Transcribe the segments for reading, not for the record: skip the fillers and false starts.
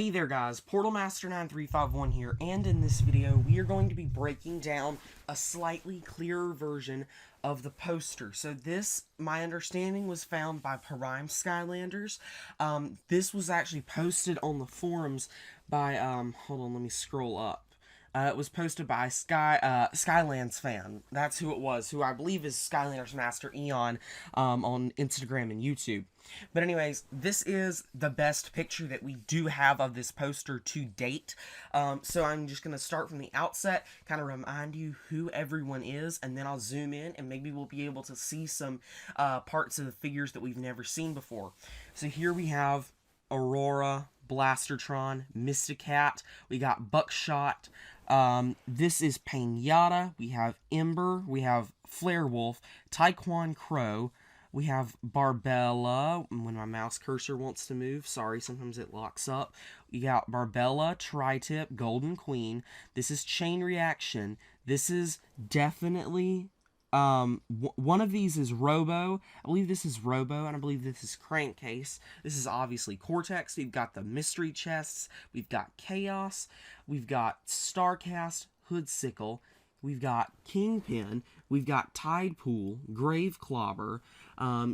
Hey there guys, PortalMaster9351 here, and in this video we are going to be breaking down a slightly clearer version of the poster. So this, my understanding, was found by Prime Skylanders. This was actually posted on the forums by, hold on, let me scroll up. It was posted by Skylands fan. That's who it was, who I believe is Skylanders Master Eon on Instagram and YouTube. But anyways, this is the best picture that we do have of this poster to date. So I'm just going to start from the outset, kind of remind you who everyone is, and then I'll zoom in and maybe we'll be able to see some parts of the figures that we've never seen before. So here we have Aurora, Blastertron, Mysticat, we got Buckshot, this is Pinata, we have Ember, we have Flarewolf, Taekwon Crow, we have Barbella, when my mouse cursor wants to move, sorry, sometimes it locks up. We got Barbella, Tri-Tip, Golden Queen, this is Chain Reaction, this is definitely, one of these is Robo, I believe this is Robo, and I believe this is Crankcase. This is obviously Cortex, we've got the Mystery Chests, we've got Chaos, we've got Starcast, Hoodsickle, we've got Kingpin, we've got Tidepool, Graveclobber,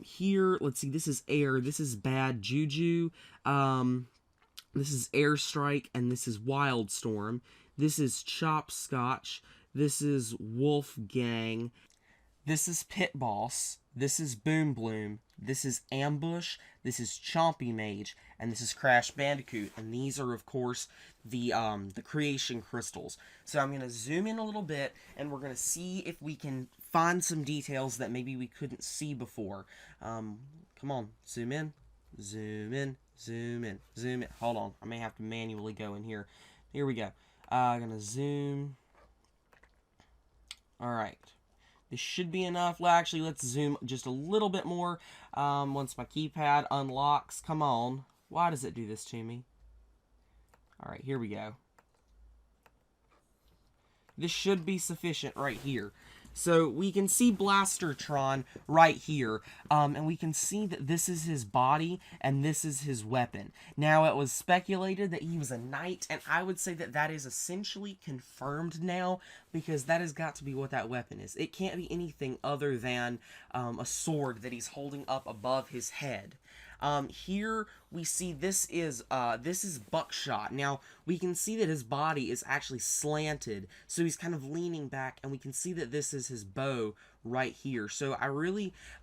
here, let's see, this is Air, this is Bad Juju, this is Airstrike, and this is Wildstorm, this is Chopscotch, this is Wolfgang, this is Pit Boss, this is Boom Bloom, this is Ambush, this is Chompy Mage, and this is Crash Bandicoot. And these are, of course, the creation crystals. So I'm going to zoom in a little bit, and we're going to see if we can find some details that maybe we couldn't see before. Come on, zoom in, zoom in, zoom in, zoom in. Hold on, I may have to manually go in here. Here we go. I'm going to zoom. Alright. This should be enough. Well, actually, let's zoom just a little bit more once my keypad unlocks. Come on. Why does it do this to me? Alright, here we go. This should be sufficient right here. So we can see Blastertron right here, and we can see that this is his body and this is his weapon. Now, it was speculated that he was a knight, and I would say that that is essentially confirmed now, because that has got to be what that weapon is. It can't be anything other than a sword that he's holding up above his head. Here we see this is Buckshot. Now, we can see that his body is actually slanted, so he's kind of leaning back, and we can see that this is his bow right here. So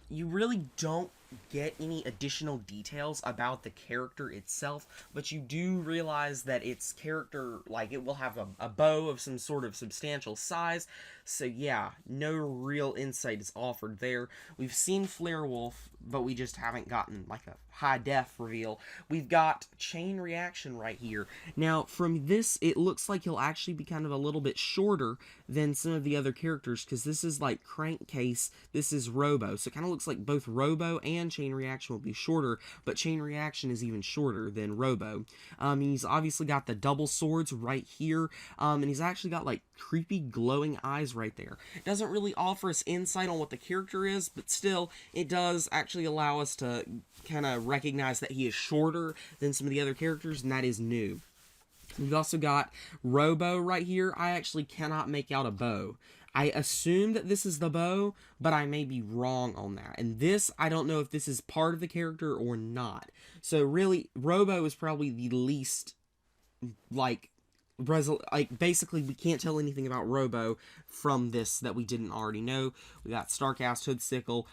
you really don't get any additional details about the character itself, but you do realize that its character, like, it will have a bow of some sort of substantial size. So yeah, no real insight is offered there. We've seen Flarewolf, but we just haven't gotten like a high def reveal. We've got Chain Reaction right here. Now, from this, it looks like he'll actually be kind of a little bit shorter than some of the other characters, because this is like Crankcase, this is Robo. So it kind of looks like both Robo and Chain Reaction will be shorter, but Chain Reaction is even shorter than Robo. He's obviously got the double swords right here, and he's actually got like creepy glowing eyes right there. It doesn't really offer us insight on what the character is, but still, it does actually allow us to kind of recognize that he is shorter than some of the other characters, and that is new. We've also got Robo right here. I actually cannot make out a bow. I assume that this is the bow, but I may be wrong on that. And this, I don't know if this is part of the character or not. So really, Robo is probably the least, like, basically we can't tell anything about Robo from this that we didn't already know. We got Starcast, Hoodsickle.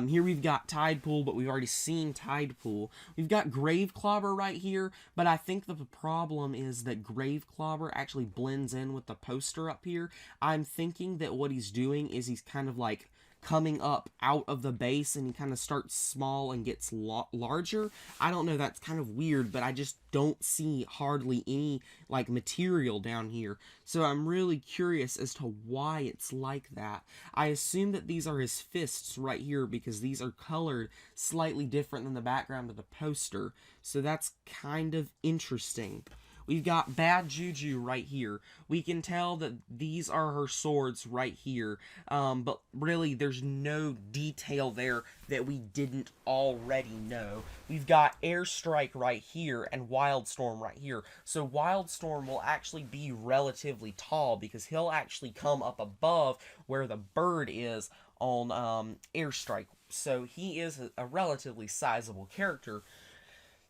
Here we've got Tidepool, but we've already seen Tidepool. We've got Graveclobber right here, but I think the problem is that Graveclobber actually blends in with the poster up here. I'm thinking that what he's doing is he's kind of like coming up out of the base, and he kind of starts small and gets larger. I don't know, that's kind of weird, but I just don't see hardly any like material down here. So I'm really curious as to why it's like that. I assume that these are his fists right here, because these are colored slightly different than the background of the poster. So that's kind of interesting. We've got Bad Juju right here. We can tell that these are her swords right here, but really there's no detail there that we didn't already know. We've got Airstrike right here and Wildstorm right here. So Wildstorm will actually be relatively tall because he'll actually come up above where the bird is on Airstrike. So he is a relatively sizable character.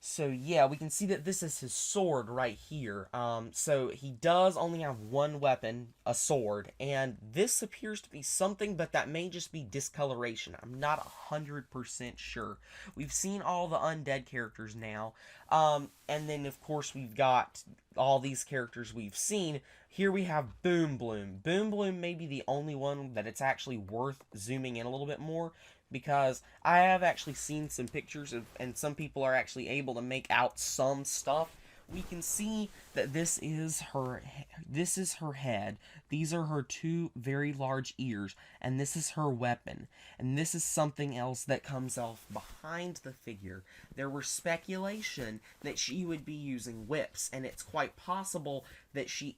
So yeah, we can see that this is his sword right here. So he does only have one weapon, a sword, and this appears to be something, but that may just be discoloration. I'm not 100% sure. We've seen all the undead characters now, and then of course we've got all these characters we've seen. Here we have Boom Bloom. Boom Bloom may be the only one that it's actually worth zooming in a little bit more, because I have actually seen some pictures of, and some people are actually able to make out some stuff. We can see that this is her head. These are her two very large ears, and this is her weapon. And this is something else that comes off behind the figure. There were speculation that she would be using whips, and it's quite possible that she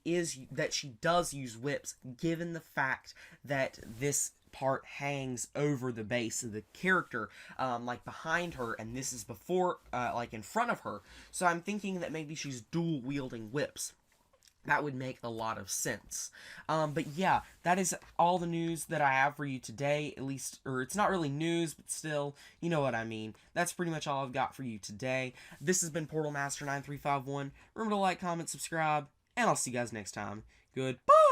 does use whips, given the fact that this part hangs over the base of the character, like behind her, and this is before, like in front of her. So I'm thinking that maybe she's dual wielding whips. That would make a lot of sense. But yeah, that is all the news that I have for you today, at least, or it's not really news, but still, you know what I mean. That's pretty much all I've got for you today. This has been Portal Master 9351. Remember to like, comment, subscribe, and I'll see you guys next time. Goodbye!